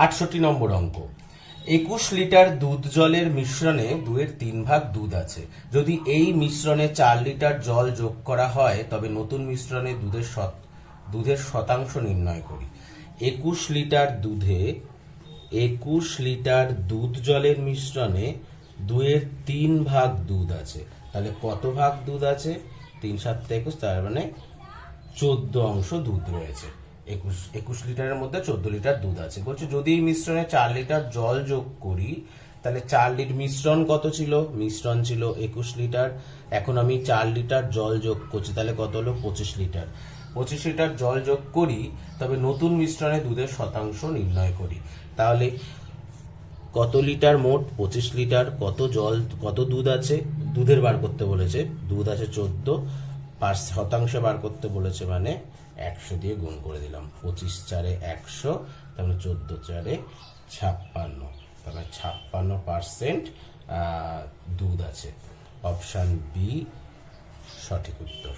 68 নম্বর অঙ্ক। 21 লিটার দুধ জলের মিশ্রণে 2/3 ভাগ দুধ আছে। যদি এই মিশ্রণে 4 লিটার জল যোগ করা হয় তবে নতুন মিশ্রণে দুধের শতাংশ নির্ণয় করি। 21 লিটার দুধ জলের মিশ্রণে 2/3 ভাগ দুধ আছে। তাহলে কত ভাগ দুধ আছে? 3 7 21, তার মানে 14 অংশ দুধ রয়েছে। 21 লিটারের মধ্যে 14 লিটার দুধ আছে। বলছে যদি এই মিশ্রণে 4 লিটার জল যোগ করি তাহলে 4 লিটার মিশ্রণ কত ছিল? মিশ্রণ ছিল 21 লিটার। এখন আমি 4 লিটার জল যোগ করছি, তাহলে কত হলো? 25 লিটার। 25 লিটার জল যোগ করি, তবে নতুন মিশ্রণে দুধের শতাংশ নির্ণয় করি। তাহলে কত লিটার মোট? 25 লিটার। কত দুধ আছে? দুধের বার করতে বলেছে, দুধ আছে 14, শতাংশ বার করতে বলেছে, মানে 100 দিয়ে গুণ করে দিলাম। 25 4 100, তাহলে 14 4 56, তাহলে 56% দুধ আছে। অপশান বি সঠিক উত্তর।